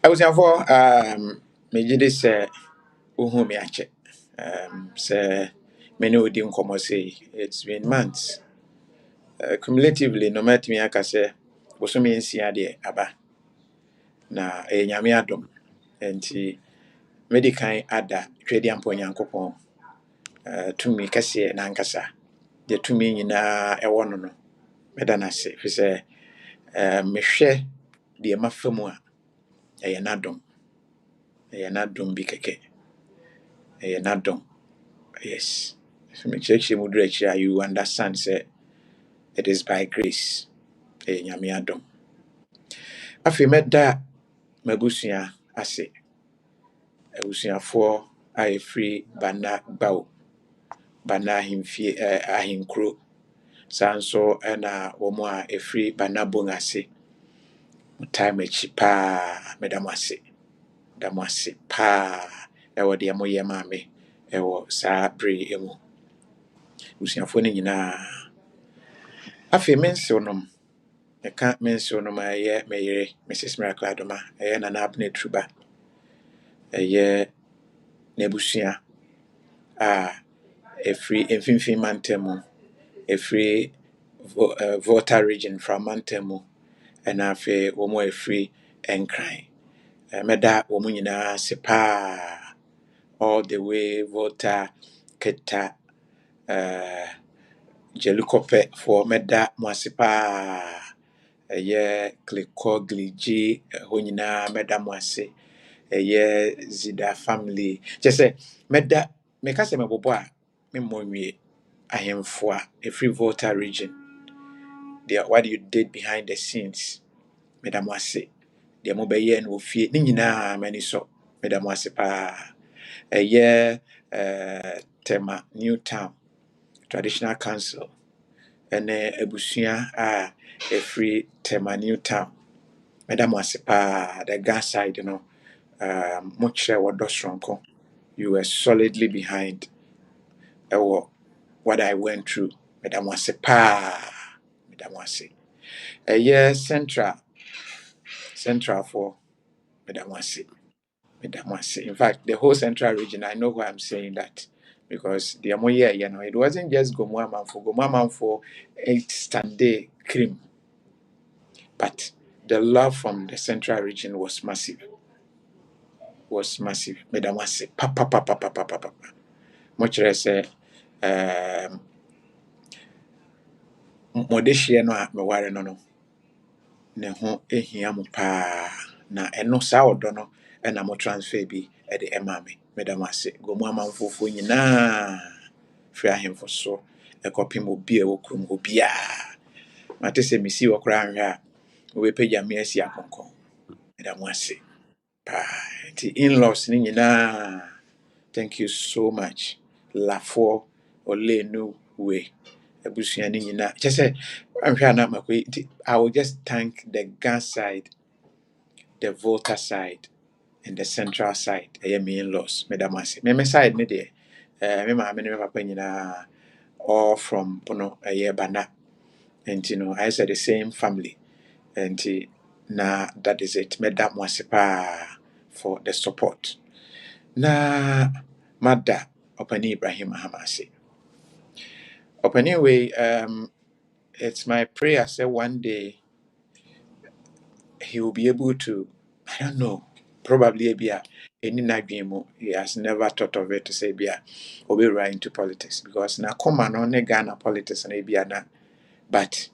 I was for me this uhu me ache. Say many odi nkomo say it's been months. Cumulatively no matter me aka say bosomi nsia de aba na nyame adom. Enti medical ada twedi ampo nyankopon tumi kase na nkasa. De tumi nyina ewo no no. Meda na se fi say mehwe de mafamu a ɛyɛ n'adom. Ɛyɛ n'adom bi kɛkɛ. Ɛyɛ n'adom. Yes. So me church mu dura akyiri you understand say it is by grace. Ɛyɛ nyame adom. Afei mɛda m'abusua ase. Abusuafoɔ a ɛfiri Bana Bawo. Bana ahemfie ahenkuro. Saa nso ɛna wɔn a ɛfiri Bana Bong ase. Mo time akyi paa mɛda mo ase. Da mo ase paa ɛwɔ deɛ moyɛ maa me ɛwɔ saa bere yi mu. Abusuafoɔ no nyinaa. Afei mensew nom. Meka mensew nom a ɛyɛ me yere Mrs. Miracle Adoma. Ɛyɛ Nana Abner Truba. Ɛyɛ n'abusua a ɛfiri mfimfini mantam mu. Ɛfiri Volta region from mantam mu. Ɛna afei wɔn a ɛfiri Nkran. Mɛda wɔn nyinaa ase paa. All the way Volta, Keta, Jelukopɛ for mɛda mo ase paa. Ɛyɛ Klikɔ, Gligi, hɔ nyinaa mɛda mo ase. Ɛyɛ Zida family. Kyerɛ sɛ mɛda meka sɛ mɛbobɔ a memmɔ nwie ahemfo a ɛfiri Volta region. What you did behind the scenes. Mɛda mo ase. Deɛ mobɛyɛ no wɔ fie ne nyinaa m'ani sɔ. Mɛda mo ase paa. Ɛyɛ Tema Newtown Traditional Council. Ɛne abusua a ɛfiri Tema Newtown. Mɛda mo ase paa. The gas side, you know. Mo kyerɛ wɔdɔ soronko. You were solidly behind what I went through. Mɛda mo ase paa. Mɛda mo ase. Ɛyɛ Central for mɛda mo ase. Mɛda mo ase. In fact, the whole Central region, I know why I'm saying that. Because the Amoye, you know, it wasn't just Gomu Amanfo. Gomu Amanfo ate Sunday cream. But the love from the Central region was massive. Was massive. Mɛda mo ase. Pa. Mo kyerɛ sɛ modehyeɛ no a meware no ne ho ehia mo paa na ɛno saa ɔdɔ no ɛna mo transfer bi ɛde ɛma me. Mɛda mo ase. Gomu amanfofoɔ nyinaa firi ahemfo so ɛkɔpem obi a ɛwɔ kurom hɔ biara. Mate sɛ mesi wɔ koraa nhwɛ a wɔbɛpagya me asi akɔnkɔn. Mɛda mo ase paa. Nti in-laws ne nyinaa, thank you so much. Lafoɔ Olenu we abusua ne nyinaa. Kyerɛ sɛ anhwɛ a na makɔ nti I will just thank the gas side, the Volta side, and the Central side. Ɛyɛ me in-laws. Mɛda mo ase. Me side ne deɛ me maame ne me papa nyinaa all from Pono ɛyɛ Bana. And you know, I said the same family. And na that is it. Mɛda mo ase paa for the support. Na Mada Opani Ibrahim Hamasi. Opani way, it's my prayer say one day he will be able to, I don't know, probably any nagimo. He has never thought of it to say be right into politics because na come on Ghana politics and na, but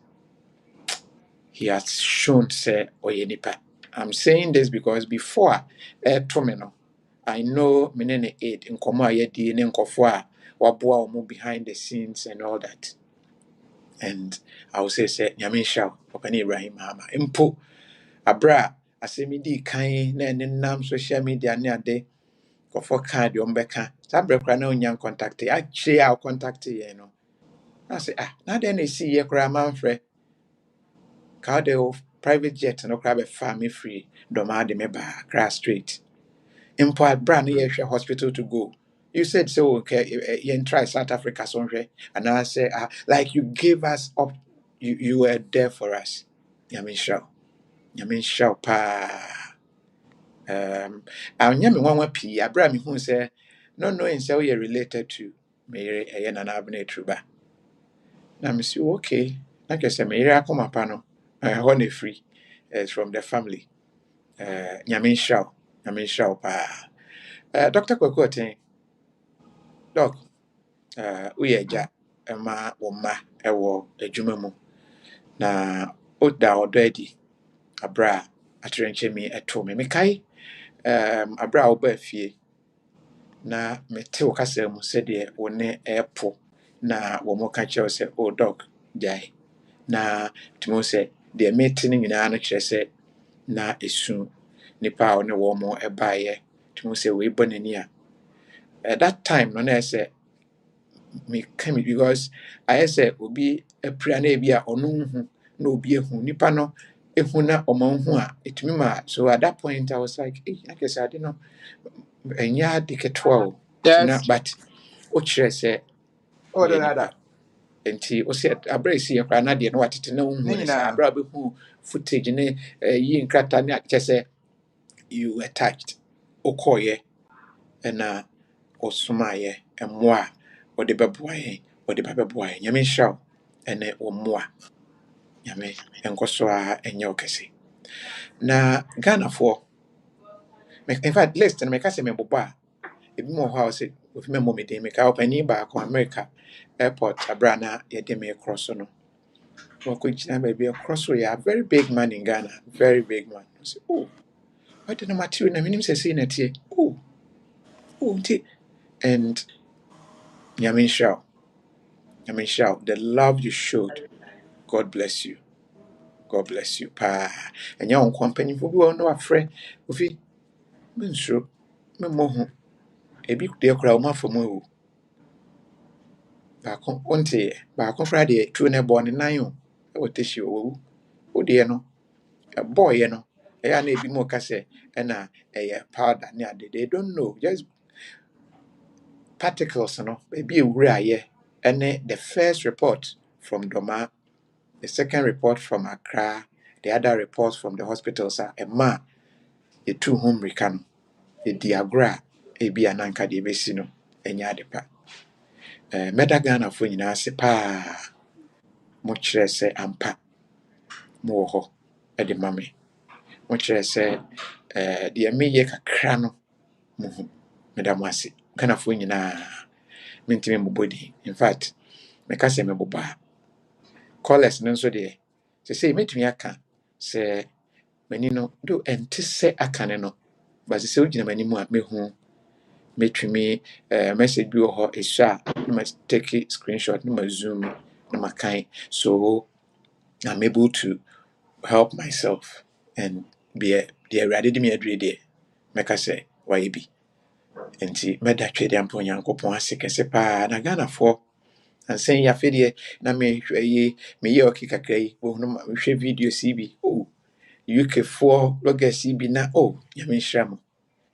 he has shown say oyenipa. I'm saying this because before Tromino, I know menene aid in Koma Yedi in Kofwa, Wabua omo behind the scenes and all that. And I will say Yamin Shao, Opani Ibrahim Hama. Impo Abra, Asemidi Kain, Nam social media near day, Kofo card yombeka. Sabre Crano young contact. Actually, I'll contact you know. I say, now then they see ye cry manfre. Car the private jet no crab family free, Domade meba, grass straight. Impo Abra, near hospital to go. You said so, okay, you try South Africa somewhere. And I say, like you gave us up, you were there for us. Yamin Shao pa. Anya me nwanwa pii abra me hu say no knowing say we are related to me yere na abna truba na me say okay na ke say me yere akoma pa no ho na free from the family nyame nhyira pa Dr. Kwakoten doc we eja ma wo ma ewo adwuma mu na oda odadi abra atrenche mi eto me kai abra wo ba fie na mete wo kasa mu sɛ deɛ wo ne ɛpo na wo mo ka kyerɛw sɛ o dog gyae na tumi sɛ deɛ mete no nyinaa no kyerɛ sɛ na esu nipa a ɔne wɔn mo ɛbaeɛ tumi sɛ wei bɔ n'ani a at that time no na ɛsɛ me ka me because ayɛ sɛ obi apira na ebi a ɔno nhu na obi ehu nipa no ehu na ɔmo nhu a etumi ma so at that point I was like I guess I didn't know ɛnyɛ ade ketewa o na Yes. but wokyerɛ sɛ Oh, woyɛ the other. nipa nti wo sɛ aberɛ ɛsi yɛ koraa na deɛ no watete na wohu no saa Nina. aberɛ a wobɛhu footage ne yi nkrata ne akyɛ sɛ you were touched wokɔɔyɛ ɛna wosomaayɛ mmoa a wɔde bɛboa yɛn wɔde ba bɛboa yɛn nyame nhyira wo ɛne wo mmoa nyame ɛnkɔ so a ɛnyɛ wo kɛse na ghanafoɔ in fact list no meka sɛ mebobɔ a ebi mu wɔ hɔ a wɔsɛ ofi mɛmmɔ me din meka ɔpanin baako america airport aberɛ a na yɛde me korɔ so no wakɔgyina baabi ɛkorɔ so yɛ a very big man in Ghana very big man ɔsɛ oh ɔde no material na menim sɛ sei na ɛteɛ nti and nyame nhyira wo nyame nhyira wo the love you showed God bless you God bless you paa ɛnyɛ wo nko mpanyimfoɔ bi wɔ hɔ na wafrɛ ofi mensuro memmɔ ho ebi deɛ koraa wɔma afa mu awu baako wonteeɛ baako koraa deɛ tuo no ɛbɔɔ ne nan o ɛwɔ tɛhyia wɔwu wodeɛ no ɛbɔɔyɛ no ɛyɛ a na ebi mu ka sɛ ɛna ɛyɛ powder ne ade they don't know just particles no baabi ewura ayɛ ɛne the first report from Doma the second report from Accra the other reports from the hospitals a ɛma yɛtu ho mmirika no yɛdi agorɔ a ebi a nanka deɛ ɛbɛsi no ɛnyɛ ade pa mɛda Ghanafoɔ nyinaa ase paa mokyerɛ sɛ ampa mowɔ hɔ ɛde ma me mokyerɛ sɛ deɛ meyɛ kakra no muhu meda mo ase Ghanafoɔ nyinaa mentimi mbobɔ din in fact meka sɛ mebobɔ a callers no nso deɛ sɛ sɛ mɛtumi aka sɛ m'ani no do ɛnte sɛ aka ne no but sɛ wogyina m'anim a mɛhu mɛtumi message bi wɔ hɔ ɛsu a na ma take screenshot na ma zoom na ma kan so I'm able to help myself and be a deɛ Awurade de me adure deɛ mɛka sɛ wayɛ bi nti mɛda twɛdeɛ ampa Onyankopɔn ase kɛse paa na Ghanafoɔ ansan yi afedeɛ na mehwɛ yi meyɛ ɔke kakra yi wɔhunu ma mehwɛ videos yi bi UK foɔ bloggers yi bi na nyame nhyira mo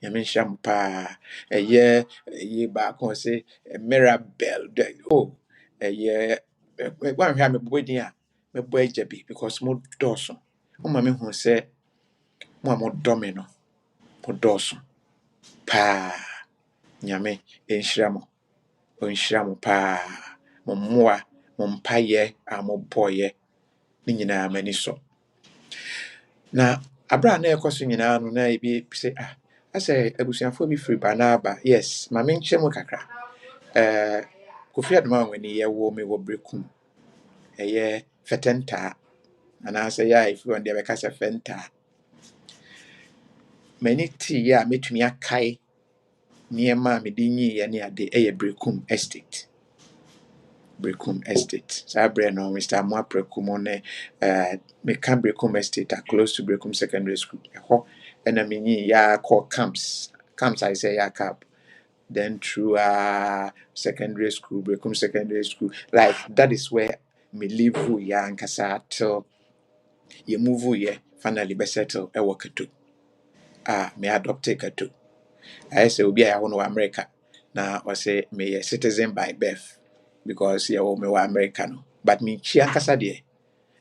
nyame nhyira mo paa ɛyɛ yi baako sɛ Mirabel ɛyɛ wanhwɛ a mebobɔ din a mɛbɔ agya bi because mo dɔɔso woma mehu sɛ mo a modɔ me no modɔɔso paa nyame ɛnhyira mo ɔnhyira mo paa mo mmoa mo mpayɛ a mobɔɔyɛ ne nyinaa m'ani sɔ na aberɛ a na ɛkɔ so nyinaa no na ebi sɛ asɛ abusuafoɔ bi firi ba na aba yes ma menkyerɛ mu kakra Kofi Adomawani yɛwɔ me wɔ Brekum ɛyɛ fɛtɛntaa anaasɛ yɛ a ɛfiri wɔn deɛ bɛka sɛ fɛntaa m'ani teeɛ a mɛtumi akae nneɛma a mede nyiiɛ ne ade ɛyɛ Brekum Estate. Saa berɛ no Mr. Amoa Preku mu ne meka Brekum Estate a close to Brekum Secondary School. Ɛhɔ ɛna menyi yɛakɔ camps I say yɛ cap. Then through secondary school, Brekum Secondary School. Like that is where me live yɛ ankasa till yɛ move yɛ finally be settle ɛwɔ Katu. Me adopted Katu. I say obi a yɛawo no wɔ America. Na wɔsɛ meyɛ citizen by birth because yɛwɔ me wɔ America no. But me chi ankasa deɛ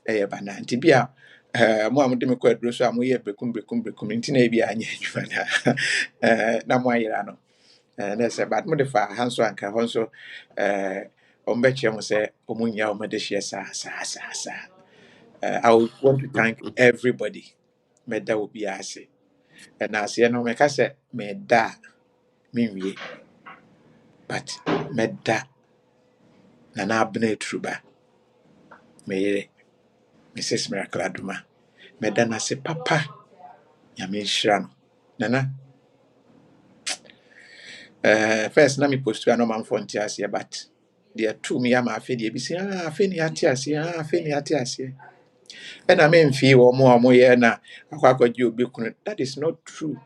ɛyɛ bana nti bia mo a mode me kɔ aduro so a moyɛ brekum nti na ebi anyɛ adwuma na mo ayera no na sɛ but mo de fa ha nso anka hɔ nso ɔmbɛkyerɛ mo sɛ ɔmo nya ɔmo de hyɛ saa. I would want to thank everybody. Meda will be ase. And as you know, me ka say meda minwie, but meda na na abne truba. Me Mrs. Miracle Adoma. Meda na se papa. Nyame nhyira no. Nana, first na me post to no man for ntia but there two me am afi de bi say afi ni ate ase afi ni ate ase. And I mean fi wo mo ye na akwakwaji obi kunu. That is not true.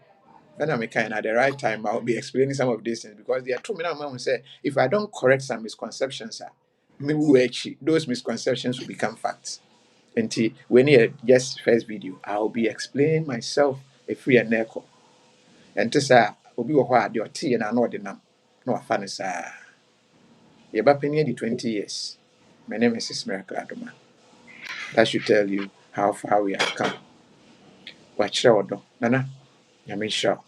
When I'm kind at the right time, I'll be explaining some of these things because there are two minutes who say if I don't correct some misconceptions, those misconceptions will become facts. And when you just first video, I'll be explaining myself a free and echo. And to say, Obi wa your tea and I know the name. No offense, sir. You're back in the 20 years. My name is Miracle Adoma. That should tell you how far we have come. Watch out, Nana. Yamisha.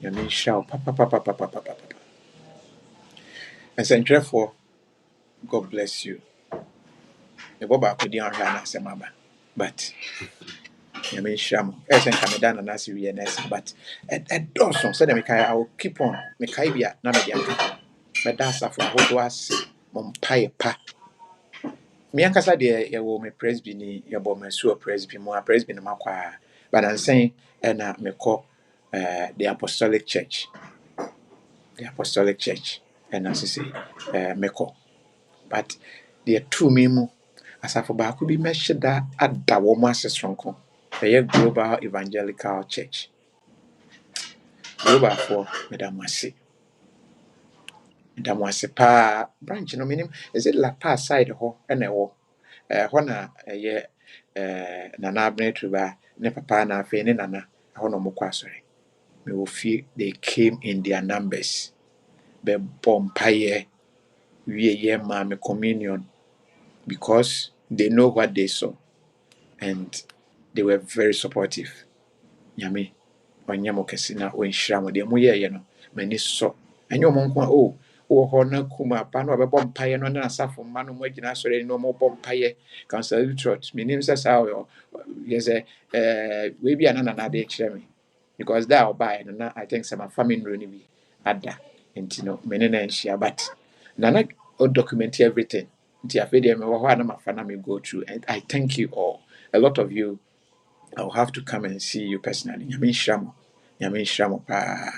Yamisha. Papa. And so, therefore, God bless you. The Boba could not run as a mama, but I mean, Sham, as in Canada and as you but at Dawson said, I will keep on, Mikaibia, Namadia, but that's a for who was Mompire Pa. Miankasa de ya wo me presby ya bo me so presby mo a presby no makwa but I'm saying and me call the apostolic church and as I say me call but the two me mu asafo ba ko bi mehyɛ da ada wo mo asesronko ɛyɛ global evangelical church global for medam ase pa branch no minim is it la pa side ho ɛna ɛwɔ hɔ na ɛyɛ nana abnetru ba ne papa na afei ne nana hɔ na mo kɔ asɔre me wo fie they came in their numbers be bompaye wie ye ma me communion because they know what they saw and they were very supportive. Nyame ɔnyɛ mo kɛse na ɔnhyira mo deɛ moyɛɛyɛ no m'ani sɔ ɛnyɛ ɔmo nko a wowɔ hɔ na kum apa na ɔbɛbɔ mpaeɛ no ne asafo mma no mu agyina asɔre no ɔmɔbɔ mpaeɛ council trot menim sɛ saa yɛ sɛ wei bi a na nanade kyerɛ me because da a ɔbaeɛ no na I think sɛ mafa me nnuro no bi ada nti no mene na nhyia but nana document everything nti afei deɛ mewɔ hɔ a na mafa na me go through and I thank you all a lot of you I'll have to come and see you personally. Nyame nhyira mo paa.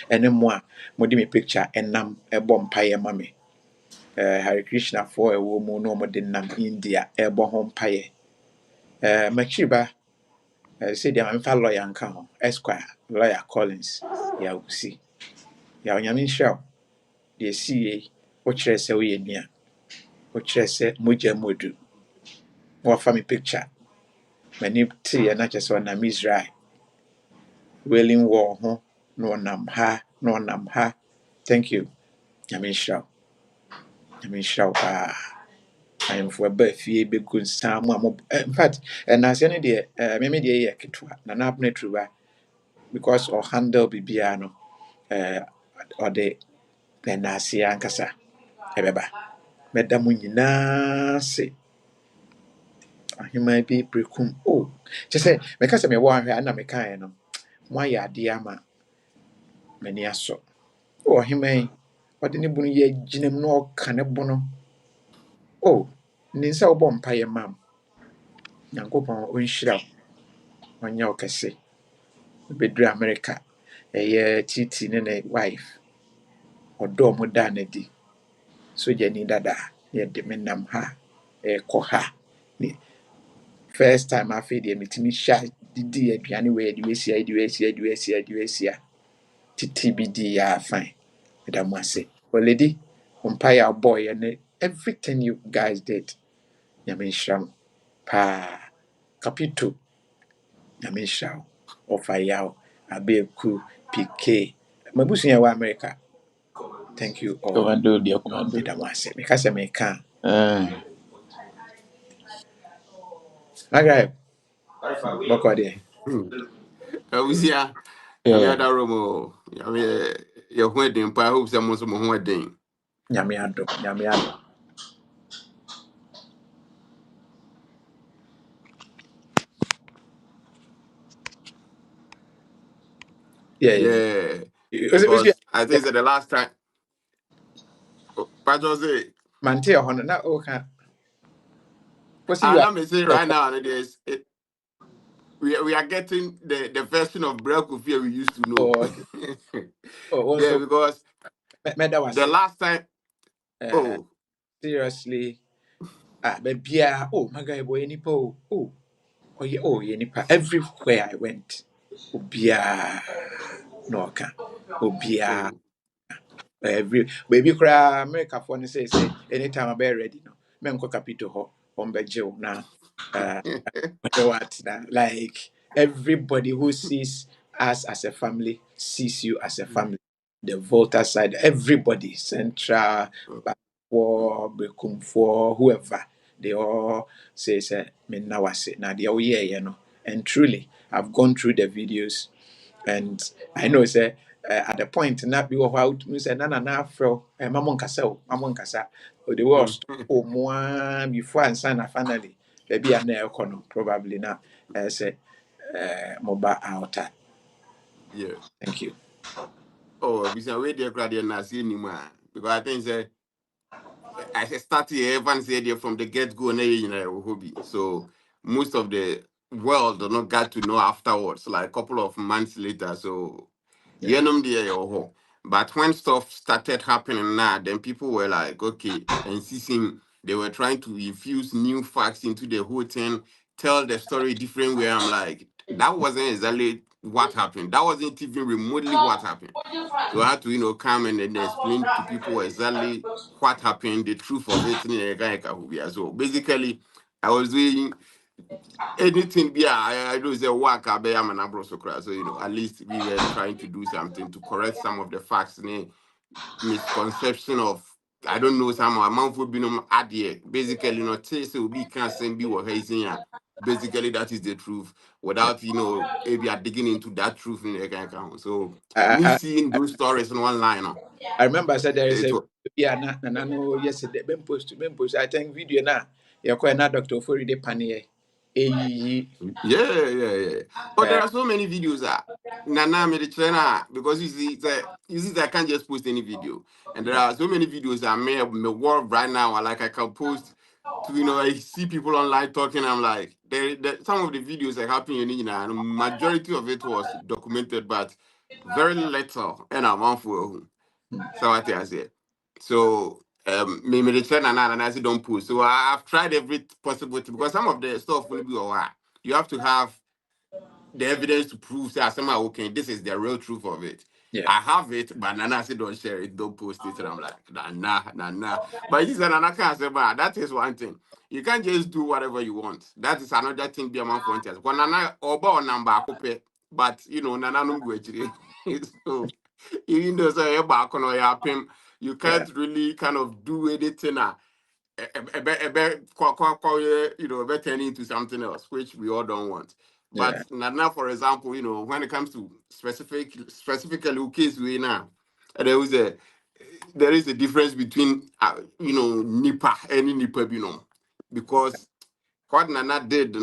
Ɛne mo a mode me picture ɛnam ɛbɔ mpaeɛ ma me. Hare Krishna for ɛwɔ mu na ɔmo de nam India ɛbɔ ho mpaeɛ. Makyiri ba sɛ deɛ mamfa lawyer nka ho. Esquire lawyer Collins yɛawusi. Yɛawo Nyame nhyira wo. Deɛ si yie wokyerɛ sɛ woyɛ nua. Wokyerɛ sɛ mogya mu odu. Wɔfa me picture. M'ani teeɛ na kyerɛ sɛ ɔnam Israel. Wailing war ho na ɔnam ha. Thank you. Nyame nhyira wo paa. Ayɛmfo ɛba fie bɛgu nsa mu a mo in fact ɛnaase no deɛ meme deɛ yɛ ketewa na n'abene turuba because ɔhandle biribiara no ɔde ɛnaase ankasa ɛbɛba. Mɛda mo nyinaa se ahema bi prekum kyɛ sɛ mɛka sɛ mɛwɔ ahwɛ a na mɛkaeɛ no moayɛ adeɛ ama m'ani asɔ. Ɔhema yi ɔde ne bunu yɛ gyinam na ɔka ne bunu ne nsa wobɔ mpaeɛ ma m Nyankopɔn ɔnhyira wo ɔnyɛ wo kɛse bɛduru America ɛyɛ titi ne ne wife ɔdɔ mo da n'adi sogyani dada yɛde me nam ha ɛkɔ ha ne first time afei deɛ metumi hyɛ didi aduane wɔ yɛde wɔasia titi bi di yɛ afan meda mo ase ɔledi mpaeɛ a ɔbɔɔyɛ ne everything you guys did Nyame nhyira mo paa kapito Nyame nhyira wo ɔfayaw abeku pk mabusua wɔ America thank you all meda mo ase meka sɛ meka Magaye Bako de. Usia, I mean, Yeah. other room. I mean, your wedding, I hope someone's more wedding. Nyame adom. Nyame adom. Yeah, yeah. Yeah, Was because I think that the last time, Patrick say, mante ho no na o ka. Was you and are let me say right now, it is we are getting the version of Breakfast we used to oh know. okay. Oh Yeah, also because me that was the it. last time, oh, Seriously. Ah, but yeah, oh my guy boy any po. Oh yeah, oh yeah nipa. Everywhere I went. Obia no ka. Obia oh, every baby cry America for say anytime I be ready no. Men ko kapito ho on be na what that like everybody who sees us as a family sees you as a family. The voter side, everybody, Central, Backward, Bekumfor, whoever, they all say me now I say now they all you know. And truly, I've gone through the videos and I know say at the point not be out me say na afro mamon kasa o mamon kasa o the worst o mo before and sana finally baby and na ekono probably na say mobile outer. yeah. Thank you. Oh, we say wait there, crowd, and see anymore because I think say I started everyone said there from the get go, you know, hobby. So most of the world do not got to know afterwards, like a couple of months later. So Yeah. yeah, no, there, oh. But when stuff started happening now, then people were like, okay, and seeing they were trying to infuse new facts into the whole thing, tell the story different way. I'm like, that wasn't exactly what happened. That wasn't even remotely what happened. So I had to, come and then explain to people exactly what happened, the truth of it. So basically, I was doing anything. Yeah, I do say work. I am an abroad. So at least we were trying to do something to correct some of the facts, misconception of. I don't know some amount for being idea. Basically, say we can't send be what he's saying. Basically, that is the truth. Without if you are digging into that truth in the account. So me I, seeing I, those stories in one line, I remember I said there is it a was yeah na no yesterday ben post I think video na you call na doctor for the panier yeah. But there uh, are so many videos that Nana made the trainer because you see that I can't just post any video, and there are so many videos that may work right now. Like I can post to I see people online talking. I'm like, some of the videos that happen and majority of it was documented, but very little, and I'm on for. So what I say. So me the trend and I say don't push. So I've tried every possible thing because some of the stuff will be alright. You have to have the evidence to prove that somehow okay, this is the real truth of it. yeah I have it, but Nana said don't share it, don't post it. And I'm like, nah. But this is Nana can't say, but that is one thing. You can't just do whatever you want. That is another thing be among frontiers. When Nana oba number but Nana no go actually. So even though say you back on your pim, you yeah can't really kind of do anything. Turning into something else, which we all don't want. But yeah now, for example, when it comes to specifically case we now, there was a there is a difference between Nipa and Nipa, because what Nana did,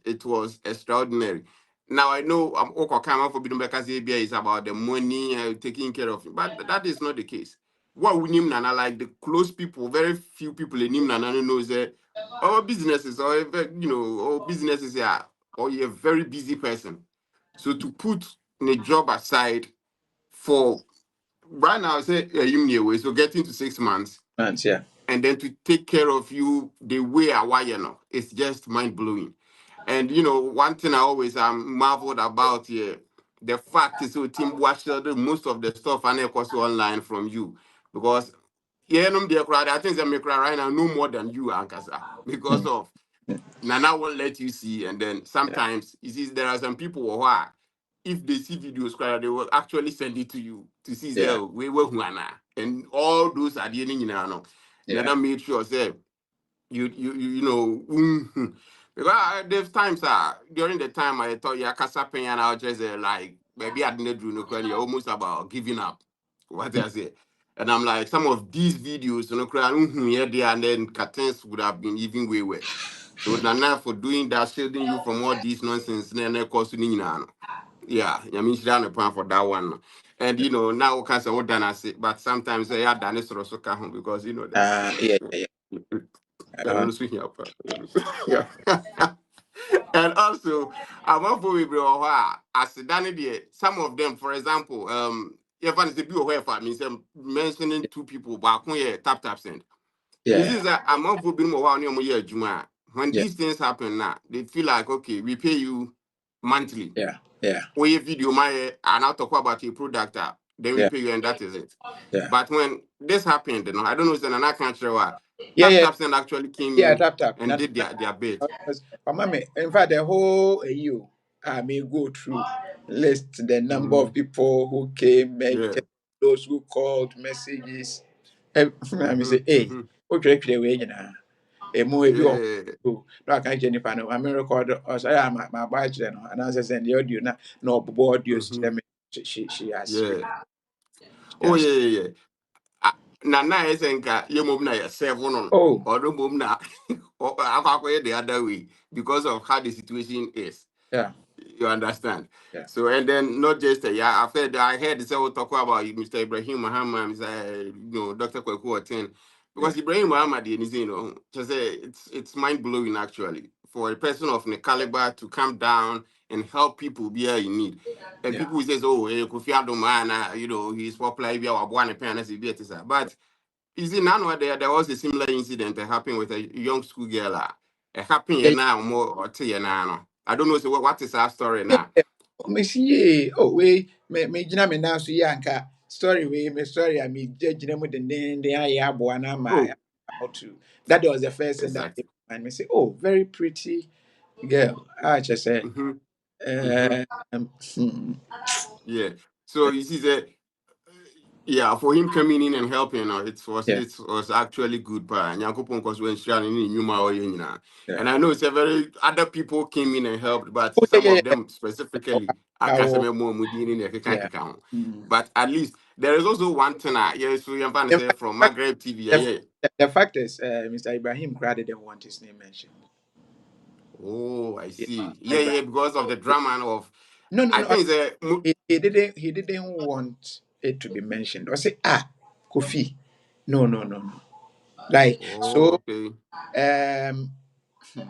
it was extraordinary. Now I know I'm okay for Bidum because is about the money taking care of it, but that is not the case. What we name Nana, like the close people, very few people in him Nana knows that our businesses or or businesses are or you're a very busy person. So to put a job aside for right now, say way, so getting to 6 months man yeah and then to take care of you the way I want, it's just mind blowing. And one thing I always marveled about here, the fact is, so Team Washer, most of the stuff I also online from you because dear crowd, I think they make right now no more than you, Ankasa, because mm, of Nana won't let you see, and then yeah sometimes you see there are some people who are if they see videos, they will actually send it to you to see yeah there we were and all those are dealing. yeah Nana made sure say you know Because there's times during the time I thought yeah kasapin and I was just like maybe I didn't do no credit almost about giving up. What I say. And I'm like, some of these videos, yeah, there and then curtains would have been even way worse. So Nana for doing that, shielding you from all this nonsense, then cost you know. Yeah, I mean she done a plan for that one. No. And you know, now can say what done I say, but sometimes I had done it sort of so come home because you know the Yeah, yeah, I don't yeah. know speaking up. Yeah. And also, I'm not for bro, as done it, some of them, for example, if I say be aware for me, mentioning two people, but I tap send. This Yeah, is that I'm not for being more year Juma. When yeah, these things happen now, they feel like okay, we pay you monthly. yeah, yeah, Or your video my and I'll talk about your product, then we yeah, pay you and that is it. yeah. But when this happened, you know, I don't know, and I can't sure what Yeah, yeah, Send actually came yeah, in tap tap. and did their bit. In fact, the whole you, I may go through list the number of Mm-hmm. people who came, Yeah. those who called, messages. I mean, Mm-hmm. say, hey, Mm-hmm. okay, way, you know, a movie you Yeah. no, I can't Jennifer. No, I'm record or say, I'm my batch, and as I send the audio, no, board, you Mm-hmm. me, she has, Yeah. Oh yes. yeah, yeah, yeah. Na na esenka ye mom na ye seven on. Oh, Or no mom na akwa the other way because of how the situation is. yeah, You understand? yeah, So and then not just yeah, after that, I heard say we talk about Mr. Ibrahim Muhammad, Dr. Kwaku Oten. yeah, Because Ibrahim Muhammad, you know, just it's mind blowing actually for a person of the caliber to come down and help people be here in need. And yeah. people will say, oh, Kofi ADOMA, he's popular, if you are one parents, but you see, now there was a similar incident that happened with a young school girl. It happened here Yeah, now more or two now. I don't know so what is our story now. yeah. Messi ye oh we me gyina me nan so yi anka story we me story I me gyina mu den aye aboa na ma Oh, how to that was the first thing that came exactly. to mind. Me say oh very pretty girl just say Mm-hmm. Mm-hmm. hmm, Yeah. So you see that yeah, for him coming in and helping, yeah it was actually good. But Nyankopon was when sharing in Yuma or yeah and I know it's a very other people came in and helped, but oh some yeah of yeah them oh, specifically I I can't say will, more Mudini yeah mm. but at least there is also one thing yeah, so you can In say from fact, Maghreb TV, yeah, the, yeah. the fact is Mr. Ibrahim Crowd didn't want his name mentioned. Oh, I Yeah, see. Yeah, Ibrahim. yeah, because of the drama and of No, no, I no. think it's He didn't want it to be mentioned. Or say, Kofi. No, no, no, no. Like oh, so okay.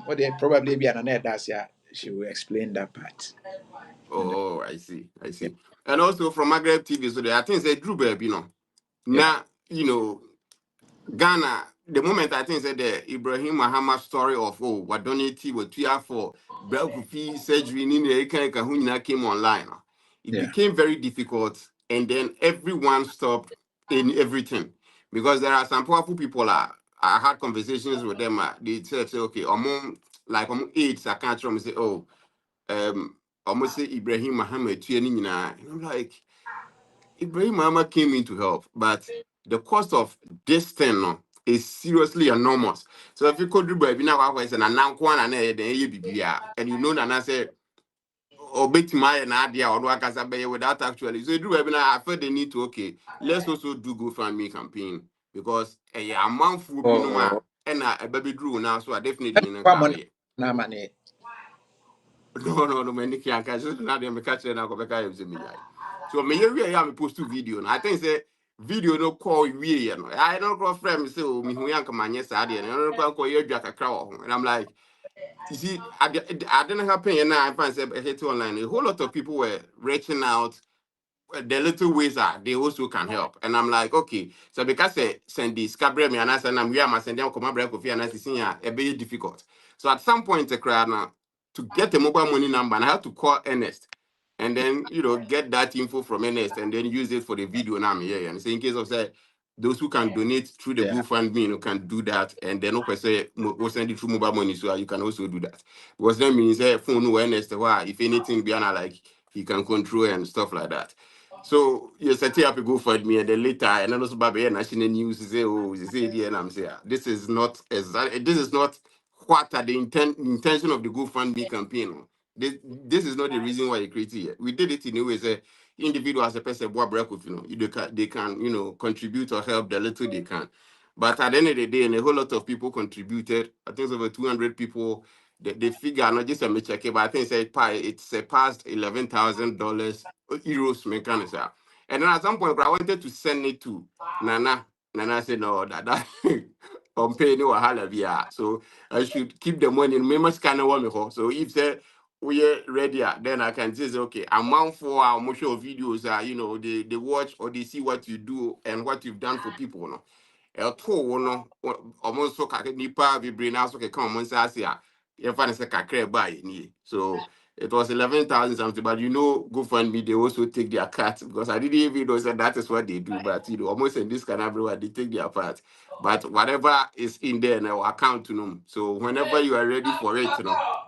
what they probably be an that's yeah, she will explain that part. And Oh, I see. I yeah, see. And also from Maghreb TV, so there, I think it's Drew Babe, yeah, Now, Ghana, the moment I think said the Ibrahim Muhammad story of what donate what we have for Belkufi surgery in the Kahuna came online. It yeah, became very difficult, and then everyone stopped in everything because there are some powerful people. I had conversations with them. They said, say, okay, among AIDS, I can't tell me say, oh, almost say Ibrahim Muhammad, and I'm like, Ibrahim Mama came in to help, but the cost of this thing no, is seriously enormous. So if you could do baby now, I said, and now one and then you be and you know that I said, or bet my and idea or work as a bay without actually. So you do baby now, I felt they need to okay. Let's also do GoFundMe campaign because a month will be no more oh and a baby drew now, so I definitely in a come car. on na money. No, no, no, man, Nicky, I can't just not them catch it now. Go back to me. So me here we are. Me post two video. I think say video no call we you know. I don't go friend me say oh me who yank man yes I did. I don't go call you jack a crowd. And I'm like, you see, I didn't happen. And I find say hit online. A whole lot of people were reaching out the little ways are they also can help. And I'm like, okay, so because send this cabre me and I said, I'm we are sending come break of and I see a very difficult. So at some point, the crowd now to get a mobile money number, and I have to call Ernest and then get that info from Ernest and then use it for the video now. Yeah, and say in case of say those who can donate through the Yeah. GoFundMe, can do that, and then okay, say we'll send it through mobile money, so you can also do that. Because then means phone no Ernest, if anything, be like he can control and stuff like that. So you set up a GoFundMe and then later and then also Baba national news say oh you say there and I'm saying this is not exactly this is not what are the intention of the GoFundMe campaign. No? This is not the reason why you created it. We did it in a way, say, individual as a person, they can, contribute or help the little they can. But at the end of the day, and a whole lot of people contributed. I think it's over 200 people. The figure, not just a check, but I think it's past $11,000 euros mechanism. And then at some point, I wanted to send it to Nana. Nana said, no, that I'm paying no wahala via. So I should keep the money. Me must kind of want me ho. So if say we are ready, then I can say okay. Amount for our motion videos are they watch or they see what you do and what you've done for people. No, ɛto no ɔmo nso nipa bebree na so keka ɔmo nsa ase a yɛfa ne sɛ kakra ba nie. So it was 11,000 something, but GoFundMe, they also take their cut because I didn't even know that that is what they do. But almost in this kind of everywhere, they take their part. But whatever is in there in our account, So whenever you are ready for it,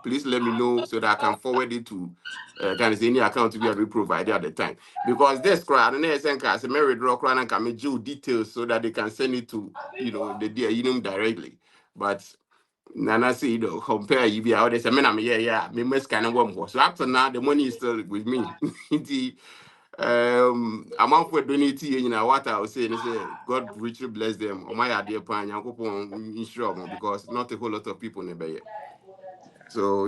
please let me know so that I can forward it to kind of any account to be able to provide at the time. Because this crowd, and then send cars, Mary draw crowd and can make you details so that they can send it to the directly. But Nana say, compare you be out there. I mean, me must kind of one more. So after now, the money is still with me. The amount for donating, what I was saying is, God richly bless them. On my idea, pan, insure because not a whole lot of people in the. So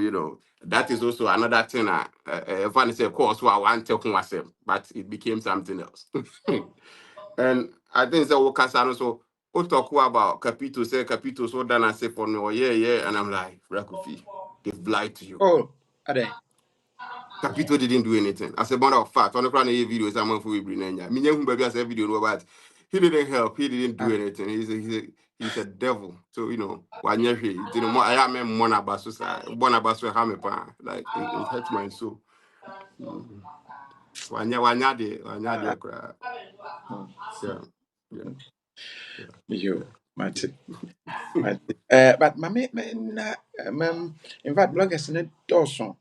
that is also another thing. If I say, of course, I want to talk myself, but it became something else. And I think that Wakasano so we talk about Capito say Capito so done and say for no yeah and I'm like Rakufi, they've lied to you. Oh, are they? Capito didn't do anything. As a matter of fact, on the plan videos I'm on for bring Nanya. Me young baby as a video about he didn't help, he didn't do anything. He's a devil. So one year he more I am a monabaso hamepa. Like it hurts my soul. Mm. Wanya de cry. Yeah. Yeah. Yeah. You, Yeah. Martin. Martin. But na, in fact, bloggers in Dawson,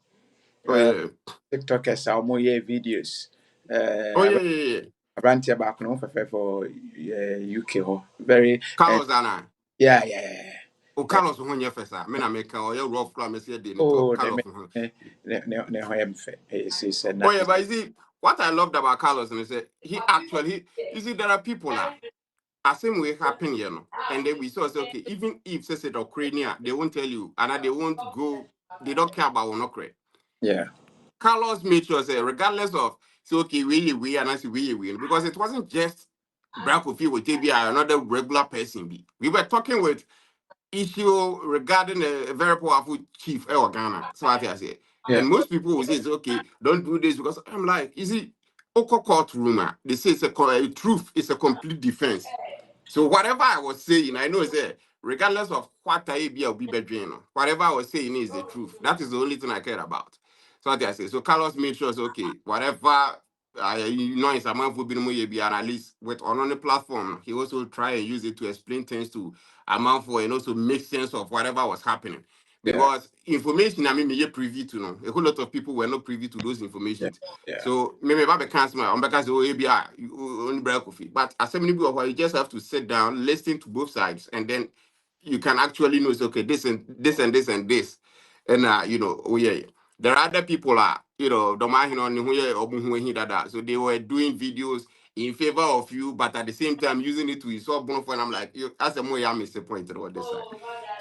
Oh yeah. TikTokers are more videos. Oh yeah. Abrante back no for UK ho. Very Carlos Anna. yeah. O Carlos who nye fesa. Me na make o you rough cry me say dey talk Oh, Carlos. ne ho am fe. It's Oh yeah, but you see what I loved about Carlos and say he actually you see there are people now. As same way happen and then we saw say okay even if say the Ukraine they won't tell you and they won't go they don't care about Ukraine. yeah. Carlos made sure say regardless of say okay we and I say we because it wasn't just Black Kofi with TBI another regular person be. We were talking with issue regarding a very powerful chief Ghana. So what I say. Yeah. And most people will say, it's okay, don't do this because I'm like, is it Oko court rumor? They say it's a truth, it's a complete defense. So whatever I was saying, I know it's there. Regardless of what I be or be bedroom, whatever I was saying is the truth. That is the only thing I care about. So what I say. So Carlos made sure, so, okay, whatever it's a man who be and at least with on the platform, he also try and use it to explain things to a man for and also make sense of whatever was happening. Yeah. Because information, I mean, you're privy to know. A whole lot of people were not privy to those Yeah. informations. Yeah. So maybe about cancel my because oh ABI only break coffee. But as many people where you just have to sit down, listen to both sides, and then you can actually know it's okay, this and this and this and this. And oh yeah. There are other people the man so they were doing videos in favor of you, but at the same time using it to insult Bonfire. And I'm like, as a more I'm disappointed on this side.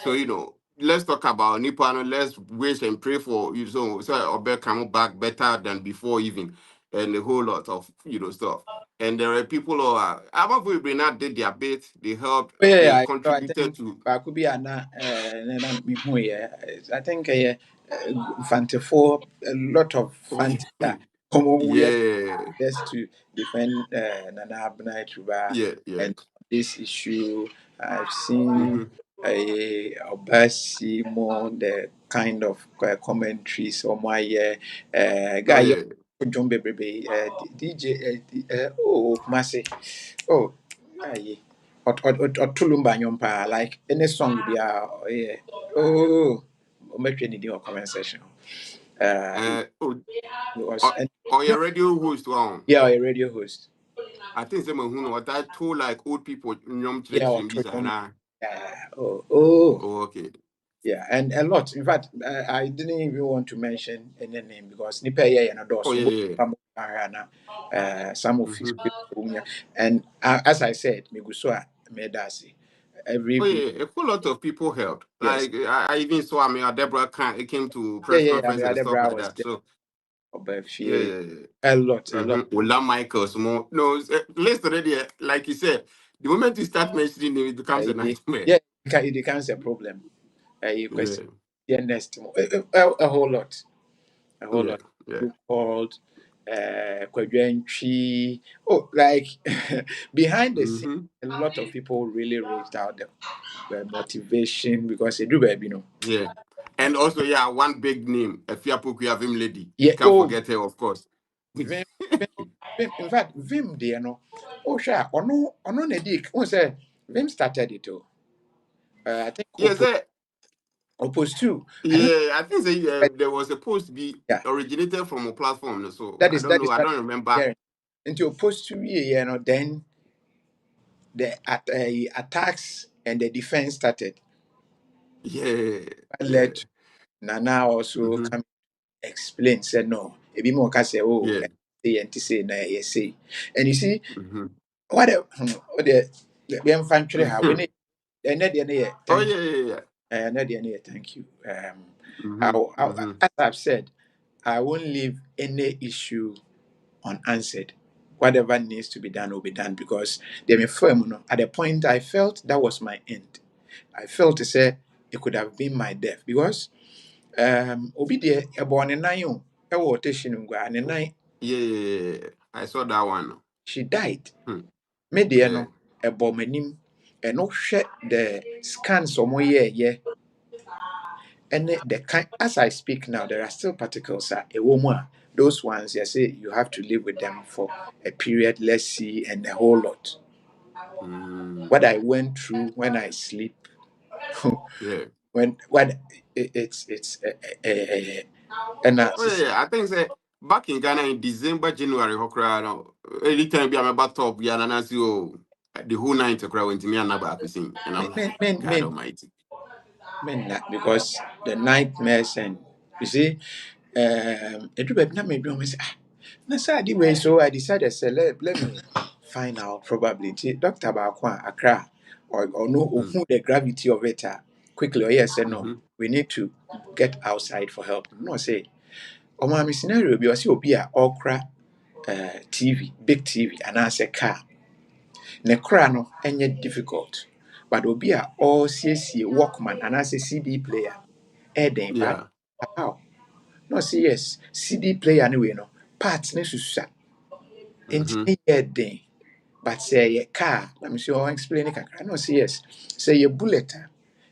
So let's talk about Nippon. Let's wish and pray for you so Obe come back better than before even, and a whole lot of stuff. And there are people who are Above Brenna did their bit. They helped. Oh, yeah, They yeah. So I contributed think to. could be an me who yeah. I think Fante for a lot of Fante we are Yeah, just to defend Nana Abnai Chuba yeah. and this issue. I've seen Mm-hmm. a Obasi more the kind of commentaries on my Oh guy yeah. John Bebe DJ oh Kumasi oh aye Otulumba Nyompa like any song be yeah oh make any new comment section he Oh, was and your radio host one. yeah a radio host I think some who know what I told like old people yeah church or in this Otulum and yeah oh oh okay. Yeah, and a lot. In fact, I didn't even want to mention any name because nipa here and Oh adults, yeah, some of his mm-hmm. people, and as I said, Migusua Medasi, every Oh bit. yeah, a whole lot of people helped. Yes, Like I even saw, I mean, Deborah came to yeah, press yeah, yeah. conference and stuff Adebra like was that. there, So yeah, Obafie, yeah, yeah. a lot. Mm-hmm. Ola Michaels, more no, list already. Like you said, the moment you start mentioning him, it becomes a nightmare. Yeah, it becomes a problem. You Yeah, question, yeah, next, a whole lot. A whole yeah, lot of yeah. people called Kwadwentri. Oh, like behind the scene, Mm-hmm. a lot of people really reached out the motivation because they do baby, Yeah. And also, yeah, one big name, a Fiapoku of him lady. Yeah, Can't oh, forget her, of course. Vim, in fact, Vim, dear, oh, sure, or no, Nedik, who said Vim started it, oh, I think Yes, opposed to, I don't, yeah, I think there was supposed to be yeah, originated from a platform. So I don't that know. is I what don't remember. I'm hearing. Until opposed to, then the attacks and the defense started. Yeah, yeah. Led to Nana also Mm-hmm. come explain, said no, a bit more can say, oh, Yeah. and to say, na yes, say. And you see, Mm-hmm. what the infantry have when it and that the Oh, thank yeah, yeah, yeah. and that the thank you. Mm-hmm. Mm-hmm. As I've said, I won't leave any issue unanswered. Whatever needs to be done will be done because they may firm. No, at the point I felt that was my end. I felt to say it could have been my death because obi deɛ ɛbɔ ne nan o ɛwɔ ɔtɛhyɛ no ngua ne nan Yeah, yeah, yeah, yeah. I saw that one. she died Hmm. me deɛ Yeah. no ɛbɔ m'anim ɛno hwɛ the scans ɔmo yɛɛyɛ ɛne the kind as I speak now there are still particles a ɛwɔ mu a those ones you say you have to live with them for a period let's see and a whole lot Mm. what I went through when I sleep Yeah. when what it's Oh, yeah, yeah. I think say back in Ghana in December, January, Hokra, no, anytime be I'm about top, yeah, and I see, oh, the whole night to cry went to me and Naba Kusin. And I'm like, God men Almighty. That because the nightmares and you see, it do not maybe almost ah. Na saa ade wei so I decided say let me find out probability. Doctor Bakwa Accra or no Mm. who the gravity of it quickly or yes say no. Mm-hmm. We need to get outside for help. No say or my scenario be was obi a okra TV, big TV and I say car. Ne kra no enye difficult. But obi a all CC Walkman and I say CD player ɛden but Yeah. how no say yes CD player anyway no parts ne susa nti Mm-hmm. ne yɛ den but sɛ yɛ car let me see ɔn explain it kakra no say yes sɛ yɛ bullet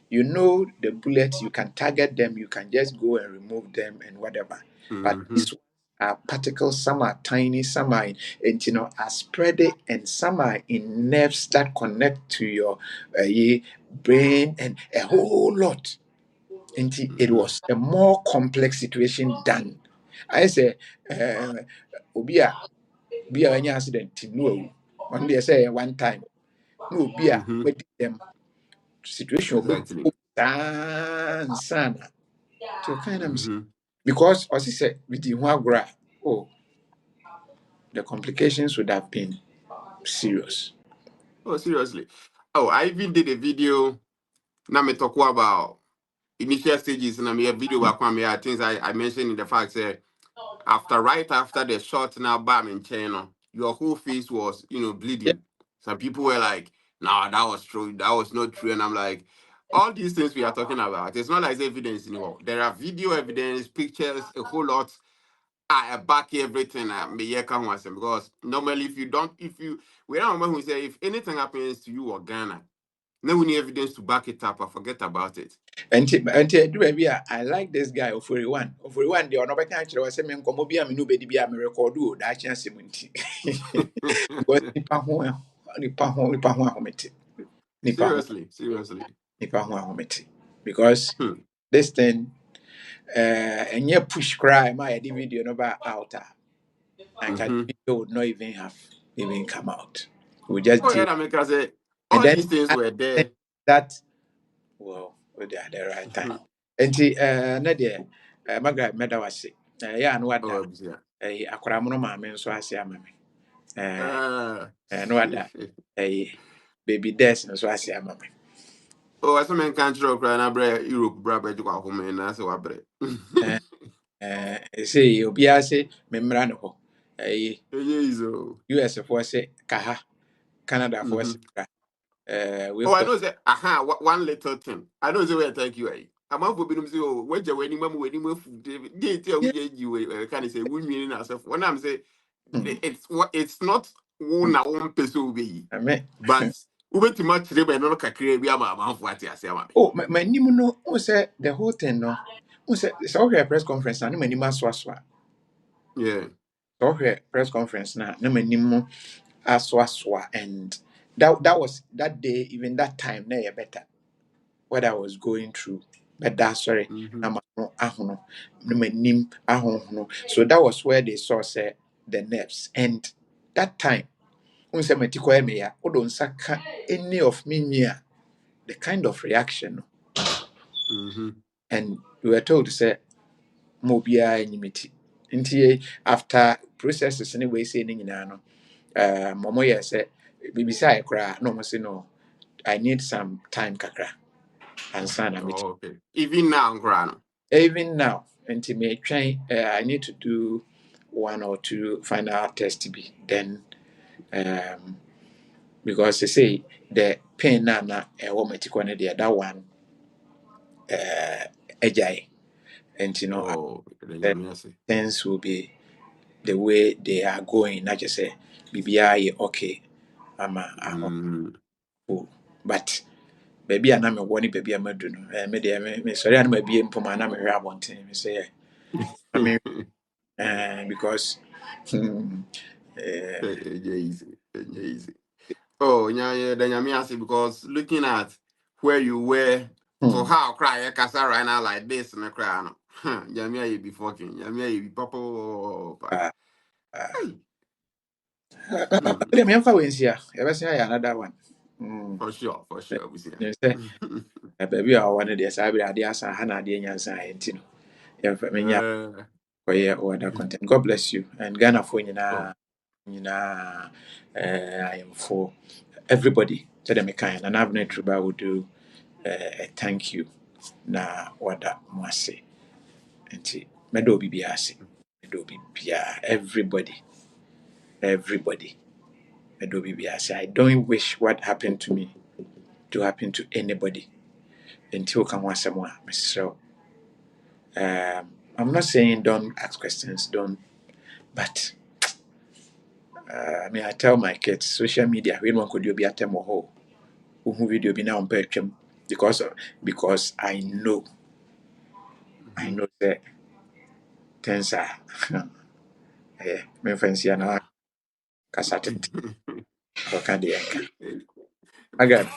you know the bullets you can target them you can just go and remove them and whatever but Mm-hmm. these are particles some are tiny some are and are spread it and some are in nerves that connect to your brain and a whole lot. Nti it Mm-hmm. was a more complex situation than I say obi a anya accident no awu ɔno deɛ sɛ one time no obi a Mm-hmm. wadi them situation obi Exactly. saa nsa na to kind of Mm-hmm. because ɔsi sɛ widi ho agorɔ a oh the complications would have been serious. Oh, seriously. Oh, I even did a video. Now me talk about initial stages and I mean a video back one me things I mentioned in the fact that right after the shot now bam in China, your whole face was, Yeah, bleeding. Some people were like, nah, that was true, that was not true. And I'm like, all these things we are talking about, it's not like evidence anymore. There are video evidence, pictures, a whole lot. I back everything me yeah can once because normally if you we don't remember who say if anything happens to you or Ghana, no any evidence to back it up, I forget about it. nti ɛdu baabi a I like this guy ofori one deɛ ɔno bɛka kyerɛ wɔ sɛ me nkɔmmɔ bi a me no bɛdi bi a me record o daakye asɛm nti because nipa ho ahomete nipa ho Seriously, seriously. nipa ho ahomete because Hmm. this thing ɛnyɛ push cry ma yɛde video no ba out a anka the Mm-hmm. video would not even have even come out we just Oh yeah, deal that make us say and all then these things I were think there. that well. with the right time. And na deɛ Margaret mɛda wase. Yeah, no Oh, wada. abusia. Akwaraa mo no maame nso ase ama me. Ah. No wada. Baby Des nso ase ama me. Oh, I saw men can't rock right now, bre Europe, bra, but you are home, and I say, what, bre. Say obiara se me mmra ne hɔ. Yes, oh. US foɔ se kaha, Canada foɔ se Mhm. bra. We Oh, I kɔ know that. Aha, one little thing. I know the way I thank you. I'm out for being so. When you're winning, mom, winning with food, get you. Can I say, we mean ourselves? When I'm saying it's not one own person be, me. but we too much labor no kakre bi ama am for ati ase ama me. Oh, my nim no, who said the whole thing no. Who said it's all her press conference na my nim aswa. Yeah. All her press conference na my nim aswa and that was that day even that time na better what I was going through. But that sorry, Mhm. na no ahono, na my nim ahono. So that was where they saw say the nerves and that time. Who said me tiko me ya? Odo nsaka any of me near the kind of reaction no. Mhm. And we were told to say mobia enimiti nti after processes anyway say ni nyina no momo yɛ sɛ bibisa ayɛ koraa na ɔmo se no I need some time kakra ansa na meti Oh, okay. Even now, grano. even now nti me twɛn I need to do one or two final test bi then um, because they say the pain na ɛwɔ meti kɔ no deɛ that one agyae nti no I Oh, the said yami ase. things will be the way they are going, not just say BBI okay, I'm a Mm. hope. But baby, and I'm a one baby, I'm a do no. Me sorry, I'm a be in Poma, and I'm a rabontin. Me say, I mean, because, Easy. Easy. Oh, yeah, yeah, then you see because looking at where you were to hmm, how cry a casa right now like this and a cry. No. Yamia, you be fucking. Yamia, you be papa. uh, Hey. let me have here. Ever say another one. Hmm. For sure, we see. You say, baby, I wanted this. I be ideas and Hannah, the answer, and you know, yeah, me, yeah, uh, for your other content. God bless you. And Ghana for you oh. now. I am for everybody. Tell them a kind, and I've not true will do a thank you. Na wada mwase. Enti medo bibi ase. Medo bibi everybody. Medo bibi ase. I don't wish what happened to me to happen to anybody. Until can want someone. So I'm not saying don't ask questions, don't. But I mean, I tell my kids, social media, we don't could you be at them or who video be now on Patreon because I Mhm. know that things are eh me fancy na kasa tete or can the anka. Okay.